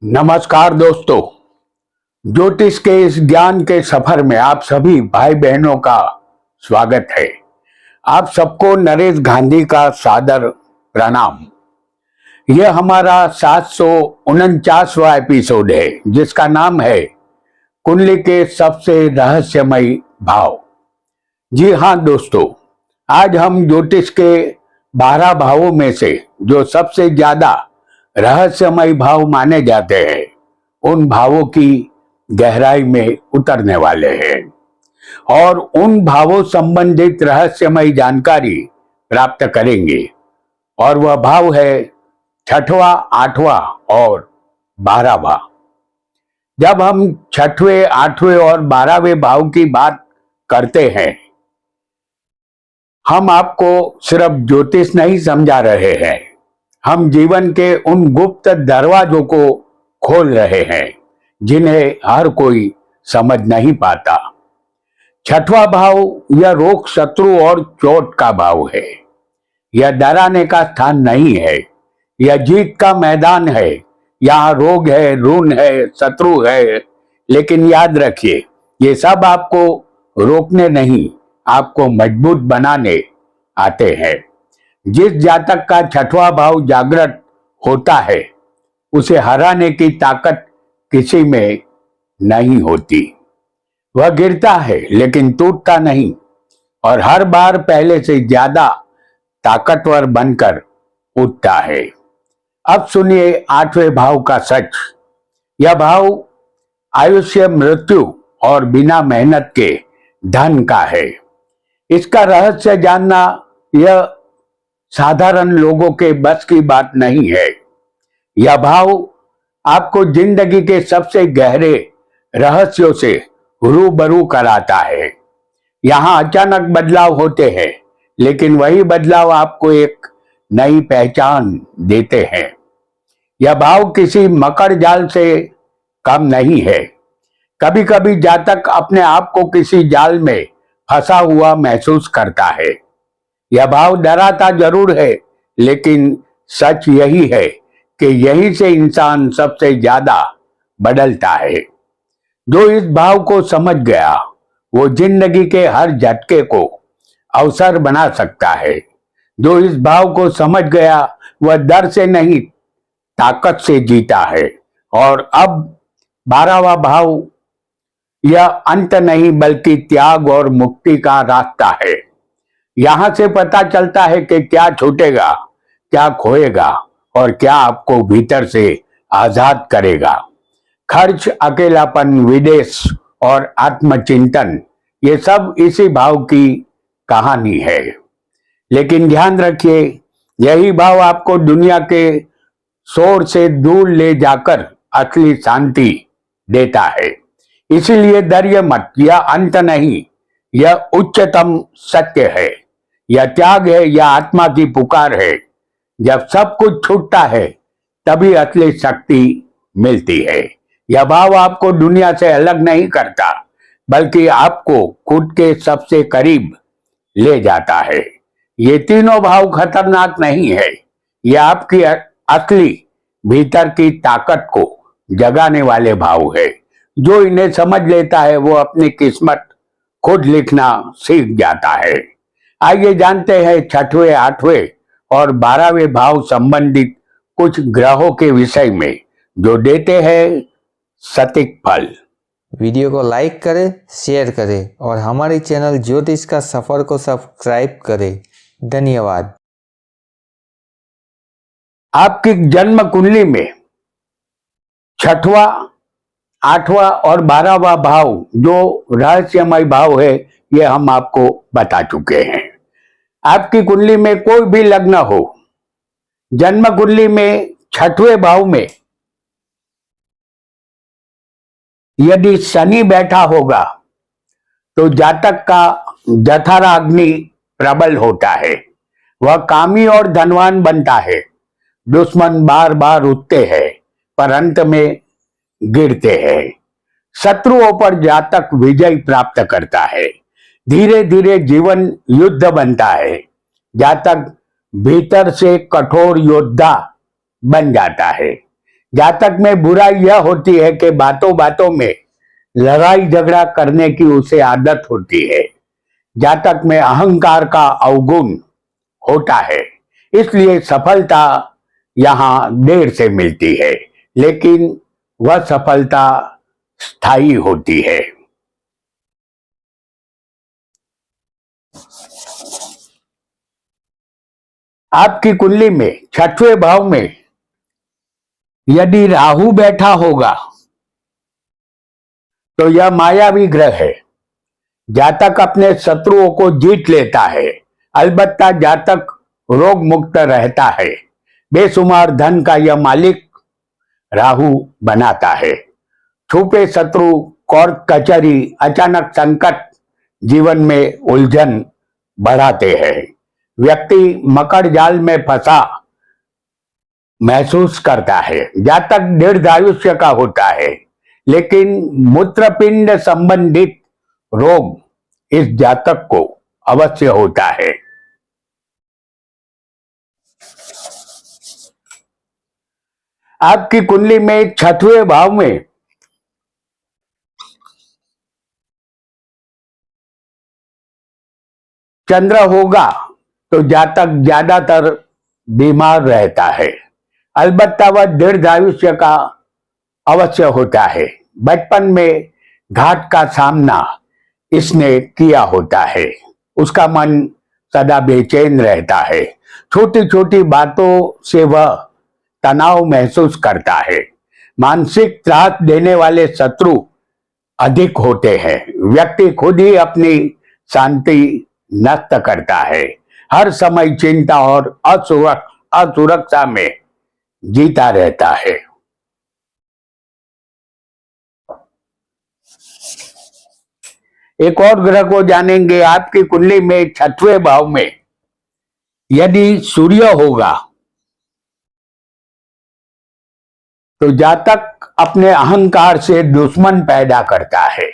नमस्कार दोस्तों। ज्योतिष के इस ज्ञान के सफर में आप सभी भाई बहनों का स्वागत है। आप सबको नरेश गांधी का सादर प्रणाम। यह हमारा 749वां एपिसोड है जिसका नाम है कुंडली के सबसे रहस्यमयी भाव। जी हाँ दोस्तों, आज हम ज्योतिष के 12 भावों में से जो सबसे ज्यादा रहस्यमय भाव माने जाते हैं उन भावों की गहराई में उतरने वाले हैं और उन भावों संबंधित रहस्यमय जानकारी प्राप्त करेंगे। और वह भाव है 6वां, 8वां और 12वां। जब हम 6वें, 8वें और 12वें भाव की बात करते हैं, हम आपको सिर्फ ज्योतिष नहीं समझा रहे हैं, हम जीवन के उन गुप्त दरवाजों को खोल रहे हैं जिन्हें हर कोई समझ नहीं पाता। 6वां भाव यह रोग, शत्रु और चोट का भाव है। यह डराने का स्थान नहीं है, यह जीत का मैदान है। यहाँ रोग है, ऋण है, शत्रु है, लेकिन याद रखिए ये सब आपको रोकने नहीं, आपको मजबूत बनाने आते हैं। जिस जातक का 6वां भाव जागृत होता है उसे हराने की ताकत किसी में नहीं होती। वह गिरता है लेकिन टूटता नहीं और हर बार पहले से ज्यादा ताकतवर बनकर उठता है। अब सुनिए 8वें भाव का सच। यह भाव आयुष्य, मृत्यु और बिना मेहनत के धन का है। इसका रहस्य जानना यह साधारण लोगों के बस की बात नहीं है। यह भाव आपको जिंदगी के सबसे गहरे रहस्यों से रूबरू कराता है। यहाँ अचानक बदलाव होते हैं, लेकिन वही बदलाव आपको एक नई पहचान देते हैं। यह भाव किसी मकड़ जाल से कम नहीं है। कभी कभी जातक अपने आप को किसी जाल में फंसा हुआ महसूस करता है। यह भाव डराता जरूर है, लेकिन सच यही है कि यहीं से इंसान सबसे ज्यादा बदलता है। जो इस भाव को समझ गया वो जिंदगी के हर झटके को अवसर बना सकता है। जो इस भाव को समझ गया वह डर से नहीं, ताकत से जीता है। और अब 12वां भाव यह अंत नहीं बल्कि त्याग और मुक्ति का रास्ता है। यहां से पता चलता है कि क्या छूटेगा, क्या खोएगा और क्या आपको भीतर से आजाद करेगा। खर्च, अकेलापन, विदेश और आत्मचिंतन, ये सब इसी भाव की कहानी है। लेकिन ध्यान रखिए, यही भाव आपको दुनिया के शोर से दूर ले जाकर असली शांति देता है। इसीलिए डरिए मत, यह अंत नहीं, यह उच्चतम सत्य है। यह त्याग है, यह आत्मा की पुकार है। जब सब कुछ छूटता है तभी असली शक्ति मिलती है। यह भाव आपको दुनिया से अलग नहीं करता, बल्कि आपको खुद के सबसे करीब ले जाता है। ये तीनों भाव खतरनाक नहीं है, यह आपकी असली भीतर की ताकत को जगाने वाले भाव है। जो इन्हें समझ लेता है वो अपनी किस्मत खुद लिखना सीख जाता है। आइए जानते हैं 6वें, 8वें और 12वें भाव संबंधित कुछ ग्रहों के विषय में जो देते हैं सटीक फल। वीडियो को लाइक करें, शेयर करें और हमारे चैनल ज्योतिष का सफर को सब्सक्राइब करें। धन्यवाद। आपकी जन्म कुंडली में 6वां, 8वां और 12वां भाव जो रहस्यमय भाव है ये हम आपको बता चुके हैं। आपकी कुंडली में कोई भी लग्न हो, जन्म कुंडली में 6वें भाव में यदि शनि बैठा होगा तो जातक का जठराग्नि प्रबल होता है। वह कामी और धनवान बनता है। दुश्मन बार बार उठते हैं पर अंत में गिरते हैं। शत्रुओं पर जातक विजय प्राप्त करता है। धीरे धीरे जीवन युद्ध बनता है। जातक भीतर से कठोर योद्धा बन जाता है। जातक में बुराई यह होती है कि बातों बातों में लड़ाई झगड़ा करने की उसे आदत होती है। जातक में अहंकार का अवगुण होता है, इसलिए सफलता यहाँ देर से मिलती है, लेकिन वह सफलता स्थायी होती है। आपकी कुंडली में 6वें भाव में यदि राहु बैठा होगा तो यह मायावी ग्रह है। जातक अपने शत्रुओं को जीत लेता है, अलबत्ता जातक रोग मुक्त रहता है। बेशुमार धन का यह मालिक राहु बनाता है। छुपे शत्रु, कोर्ट कचहरी, अचानक संकट जीवन में उलझन बढ़ाते हैं। व्यक्ति मकड़ जाल में फंसा महसूस करता है। जातक दीर्घायुष्य का होता है, लेकिन मूत्रपिंड संबंधित रोग इस जातक को अवश्य होता है। आपकी कुंडली में 6वें भाव में चंद्र होगा तो जातक ज्यादातर बीमार रहता है, अलबत्ता वह दीर्घायुष्य का अवश्य होता है। बचपन में घात का सामना इसने किया होता है। उसका मन सदा बेचैन रहता है। छोटी छोटी बातों से वह तनाव महसूस करता है। मानसिक त्रास देने वाले शत्रु अधिक होते हैं। व्यक्ति खुद ही अपनी शांति नष्ट करता है। हर समय चिंता और असुरक्षा में जीता रहता है। एक और ग्रह को जानेंगे। आपकी कुंडली में 6वें भाव में यदि सूर्य होगा तो जातक अपने अहंकार से दुश्मन पैदा करता है।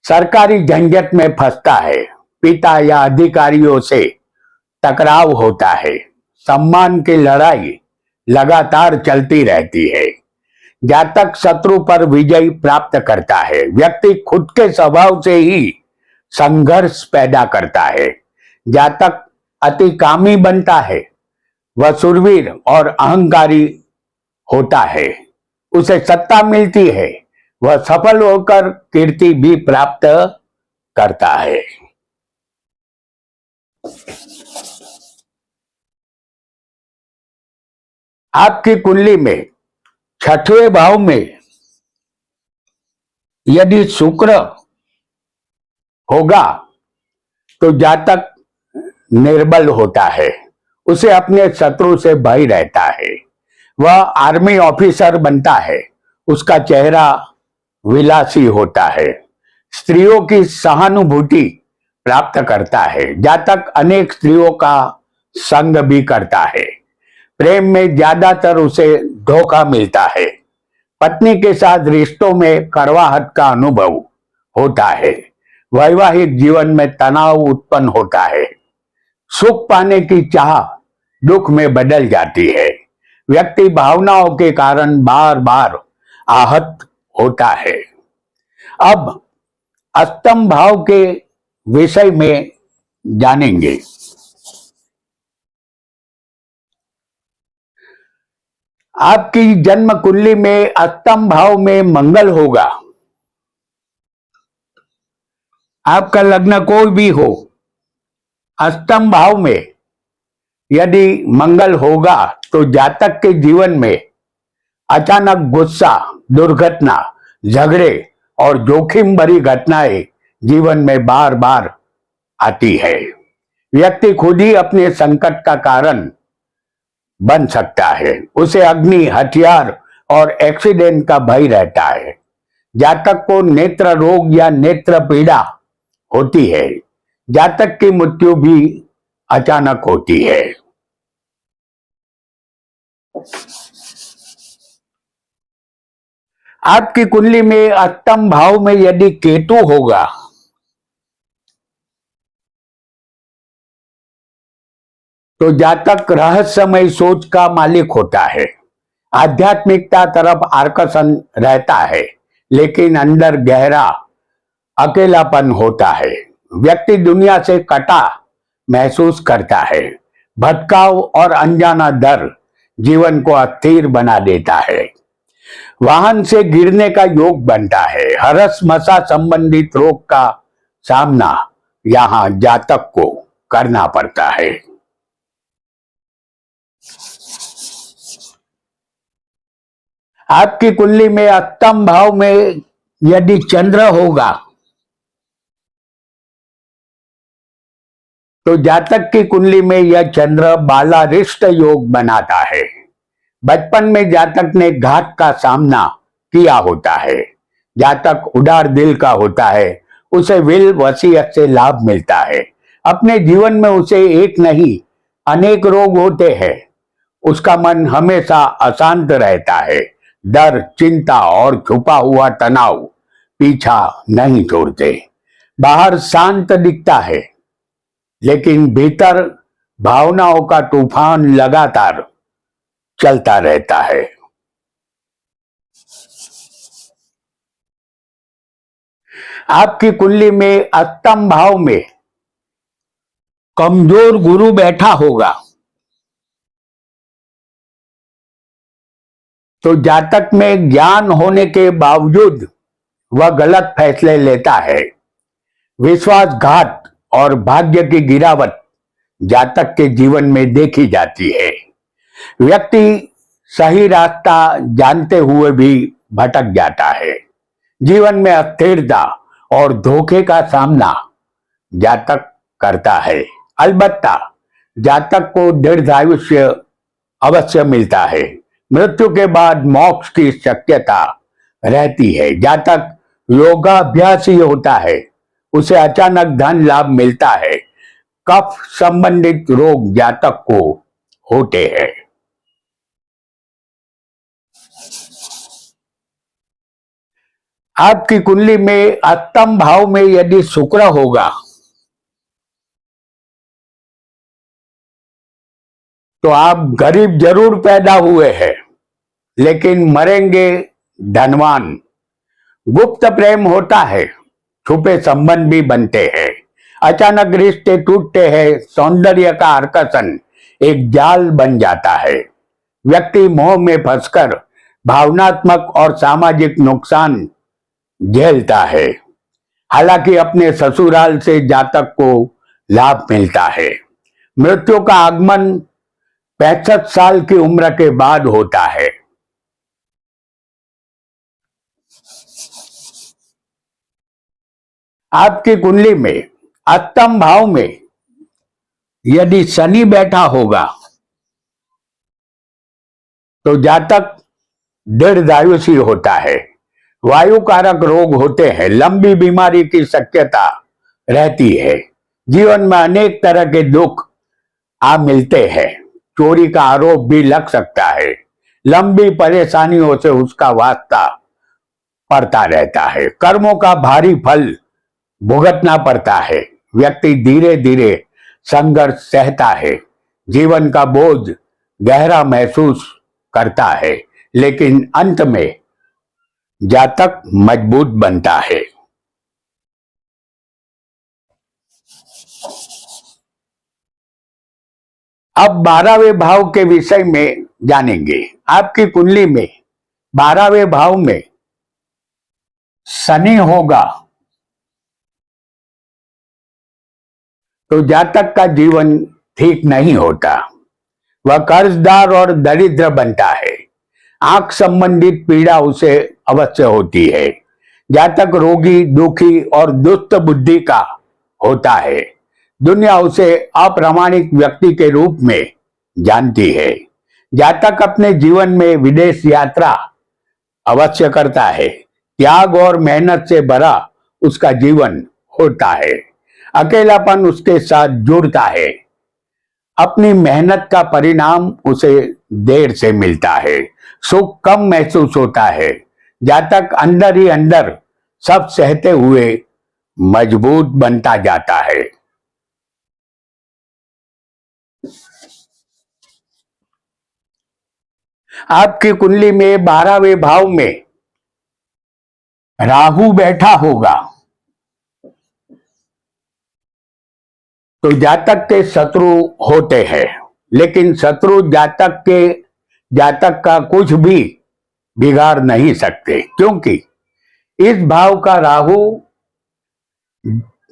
सरकारी झंझट में फंसता है। पिता या अधिकारियों से टकराव होता है। सम्मान की लड़ाई लगातार चलती रहती है। जातक शत्रु पर विजय प्राप्त करता है। व्यक्ति खुद के स्वभाव से ही संघर्ष पैदा करता है। जातक अति कामी बनता है। वह शूरवीर और अहंकारी होता है। उसे सत्ता मिलती है। वह सफल होकर कीर्ति भी प्राप्त करता है। आपकी कुंडली में 6वें भाव में यदि शुक्र होगा तो जातक निर्बल होता है। उसे अपने शत्रु से भय रहता है। वह आर्मी ऑफिसर बनता है। उसका चेहरा विलासी होता है। स्त्रियों की सहानुभूति प्राप्त करता है। जातक अनेक स्त्रियों का संग भी करता है। प्रेम में ज्यादातर उसे धोखा मिलता है। पत्नी के साथ रिश्तों में कड़वाहट का अनुभव होता है। वैवाहिक जीवन में तनाव उत्पन्न होता है। सुख पाने की चाह दुख में बदल जाती है। व्यक्ति भावनाओं के कारण बार बार आहत होता है। अब अष्टम भाव के विषय में जानेंगे। आपकी जन्म कुंडली में अष्टम भाव में मंगल होगा। आपका लग्न कोई भी हो, अष्टम भाव में यदि मंगल होगा तो जातक के जीवन में अचानक गुस्सा, दुर्घटना, झगड़े और जोखिम भरी घटनाएं जीवन में बार बार आती है। व्यक्ति खुद ही अपने संकट का कारण बन सकता है। उसे अग्नि, हथियार और एक्सीडेंट का भय रहता है। जातक को नेत्र रोग या नेत्र पीड़ा होती है। जातक की मृत्यु भी अचानक होती है। आपकी कुंडली में अष्टम भाव में यदि केतु होगा तो जातक रहस्यमय सोच का मालिक होता है। आध्यात्मिकता तरफ आकर्षण रहता है, लेकिन अंदर गहरा अकेलापन होता है। व्यक्ति दुनिया से कटा महसूस करता है। भटकाव और अनजाना डर जीवन को अस्थिर बना देता है। वाहन से गिरने का योग बनता है। हरस मसा संबंधित रोग का सामना यहाँ जातक को करना पड़ता है। आपकी कुंडली में अष्टम भाव में यदि चंद्र होगा तो जातक की कुंडली में यह चंद्र बालारिष्ट योग बनाता है। बचपन में जातक ने घात का सामना किया होता है। जातक उदार दिल का होता है, उसे विल वसीयत से लाभ मिलता है। अपने जीवन में उसे एक नहीं अनेक रोग होते हैं। उसका मन हमेशा अशांत रहता है। डर, चिंता और छुपा हुआ तनाव पीछा नहीं छोड़ते। बाहर शांत दिखता है, लेकिन भीतर भावनाओं का तूफान लगातार चलता रहता है। आपकी कुंडली में अष्टम भाव में कमजोर गुरु बैठा होगा तो जातक में ज्ञान होने के बावजूद वह गलत फैसले लेता है। विश्वासघात और भाग्य की गिरावट जातक के जीवन में देखी जाती है। व्यक्ति सही रास्ता जानते हुए भी भटक जाता है। जीवन में अस्थिरता और धोखे का सामना जातक करता है। अलबत्ता जातक को दीर्घायुष्य अवश्य मिलता है। मृत्यु के बाद मोक्ष की शक्यता रहती है। जातक योगाभ्यासी होता है, उसे अचानक धन लाभ मिलता है। कफ संबंधित रोग जातक को होते हैं। आपकी कुंडली में अष्टम भाव में यदि शुक्र होगा तो आप गरीब जरूर पैदा हुए हैं, लेकिन मरेंगे धनवान। गुप्त प्रेम होता है, छुपे संबंध भी बनते हैं। अचानक रिश्ते टूटते हैं। सौंदर्य का आकर्षण एक जाल बन जाता है। व्यक्ति मोह में फंसकर भावनात्मक और सामाजिक नुकसान झेलता है। हालांकि अपने ससुराल से जातक को लाभ मिलता है। मृत्यु का आगमन 65 साल की उम्र के बाद होता है। आपकी कुंडली में अष्टम भाव में यदि शनि बैठा होगा तो जातक दीर्घायुषी होता है। वायु कारक रोग होते हैं। लंबी बीमारी की शक्यता रहती है। जीवन में अनेक तरह के दुख आ मिलते हैं। चोरी का आरोप भी लग सकता है। लंबी परेशानियों से उसका वास्ता पड़ता रहता है। कर्मों का भारी फल भुगतना पड़ता है। व्यक्ति धीरे धीरे संघर्ष सहता है। जीवन का बोझ गहरा महसूस करता है, लेकिन अंत में जातक मजबूत बनता है। अब 12वें भाव के विषय में जानेंगे। आपकी कुंडली में 12वें भाव में शनि होगा तो जातक का जीवन ठीक नहीं होता। वह कर्जदार और दरिद्र बनता है। आंख संबंधित पीड़ा उसे अवश्य होती है। जातक रोगी, दुखी और दुष्ट बुद्धि का होता है। दुनिया उसे अप्रामाणिक व्यक्ति के रूप में जानती है। जातक अपने जीवन में विदेश यात्रा अवश्य करता है। त्याग और मेहनत से भरा उसका जीवन होता है। अकेलापन उसके साथ जुड़ता है। अपनी मेहनत का परिणाम उसे देर से मिलता है। सुख कम महसूस होता है। जातक अंदर ही अंदर सब सहते हुए मजबूत बनता जाता है। आपकी कुंडली में 12वें भाव में राहु बैठा होगा तो जातक के शत्रु होते हैं, लेकिन शत्रु जातक का कुछ भी बिगाड़ नहीं सकते, क्योंकि इस भाव का राहु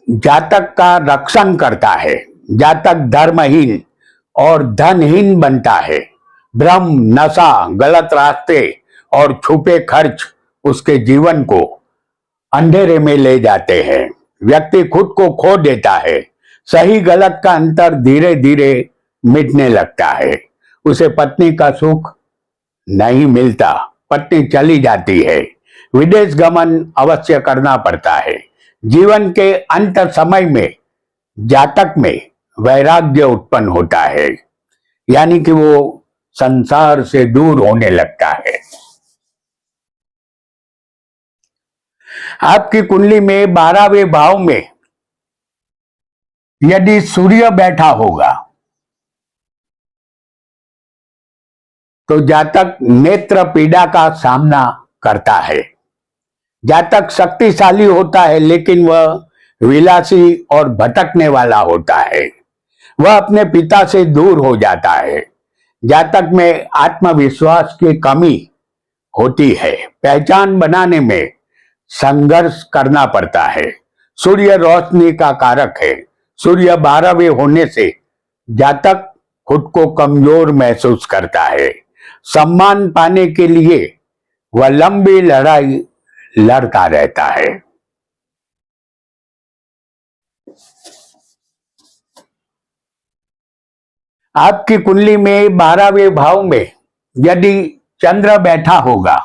जातक का रक्षण करता है। जातक धर्महीन और धनहीन बनता है। भ्रम, नशा, गलत रास्ते और छुपे खर्च उसके जीवन को अंधेरे में ले जाते हैं। व्यक्ति खुद को खो देता है। सही गलत का अंतर धीरे धीरे मिटने लगता है। उसे पत्नी का सुख नहीं मिलता, पत्नी चली जाती है। विदेश गमन अवश्य करना पड़ता है। जीवन के अंत समय में जातक में वैराग्य उत्पन्न होता है, यानी कि वो संसार से दूर होने लगता है। आपकी कुंडली में 12वें भाव में यदि सूर्य बैठा होगा तो जातक नेत्र पीड़ा का सामना करता है। जातक शक्तिशाली होता है, लेकिन वह विलासी और भटकने वाला होता है। वह अपने पिता से दूर हो जाता है। जातक में आत्मविश्वास की कमी होती है। पहचान बनाने में संघर्ष करना पड़ता है। सूर्य रोशनी का कारक है। सूर्य 12वें होने से जातक खुद को कमजोर महसूस करता है। सम्मान पाने के लिए वह लंबी लड़ाई लड़ता रहता है। आपकी कुंडली में 12वें भाव में यदि चंद्र बैठा होगा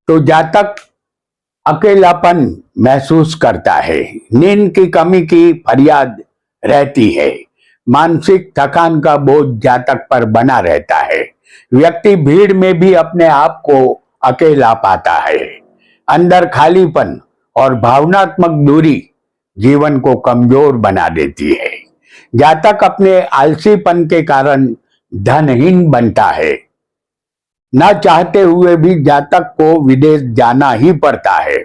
तो जातक अकेलापन महसूस करता है। नींद की कमी की फरियाद रहती है। मानसिक थकान का बोझ जातक पर बना रहता है। व्यक्ति भीड़ में भी अपने आप को अकेला पाता है। अंदर खालीपन और भावनात्मक दूरी जीवन को कमजोर बना देती है। जातक अपने आलसीपन के कारण धनहीन बनता है। न चाहते हुए भी जातक को विदेश जाना ही पड़ता है।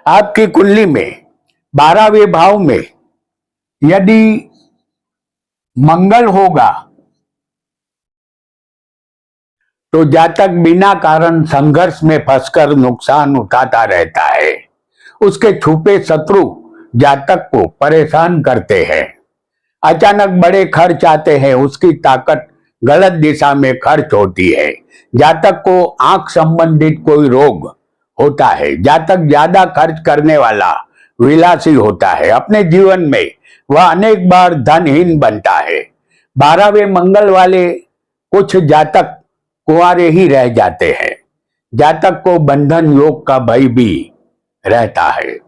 आपकी कुंडली में 12वें भाव में यदि मंगल होगा तो जातक बिना कारण संघर्ष में फंसकर नुकसान उठाता रहता है। उसके छुपे शत्रु जातक को परेशान करते हैं। अचानक बड़े खर्च आते हैं। उसकी ताकत गलत दिशा में खर्च होती है। जातक को आंख संबंधित कोई रोग होता है। जातक ज्यादा खर्च करने वाला विलासी होता है। अपने जीवन में वह अनेक बार धनहीन बनता है। 12वें मंगल वाले कुछ जातक कुंवारे ही रह जाते हैं। जातक को बंधन योग का भय भी रहता है।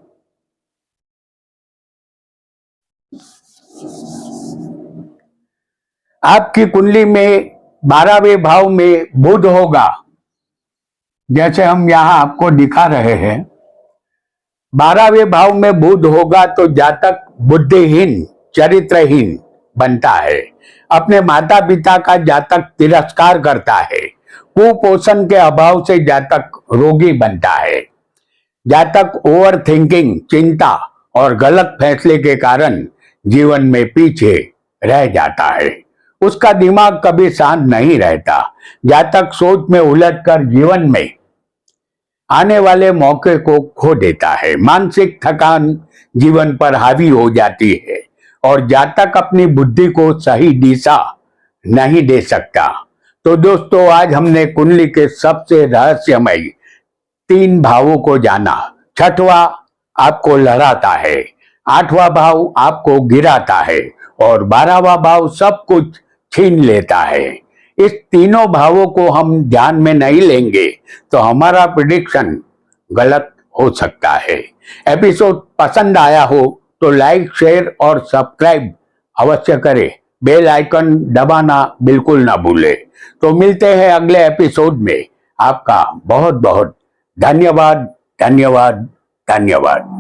आपकी कुंडली में 12वें भाव में बुध होगा, जैसे हम यहां आपको दिखा रहे हैं। 12वें भाव में बुध होगा तो जातक बुद्धिहीन, चरित्रहीन बनता है। अपने माता पिता का जातक तिरस्कार करता है। कुपोषण के अभाव से जातक रोगी बनता है। जातक ओवर थिंकिंग, चिंता और गलत फैसले के कारण जीवन में पीछे रह जाता है। उसका दिमाग कभी शांत नहीं रहता। जातक सोच में उलझकर जीवन में आने वाले मौके को खो देता है। मानसिक थकान जीवन पर हावी हो जाती है और जातक अपनी बुद्धि को सही दिशा नहीं दे सकता। तो दोस्तों, आज हमने कुंडली के सबसे रहस्यमय 3 भावों को जाना। 6वां आपको लहराता है, 8वां भाव आपको गिराता है और 12वां भाव सब कुछ छीन लेता है। इस तीनों भावों को हम ध्यान में नहीं लेंगे तो हमारा प्रेडिक्शन गलत हो सकता है। एपिसोड पसंद आया हो तो लाइक, शेयर और सब्सक्राइब अवश्य करें। बेल आइकन दबाना बिल्कुल ना भूले। तो मिलते हैं अगले एपिसोड में। आपका बहुत बहुत धन्यवाद, धन्यवाद, धन्यवाद।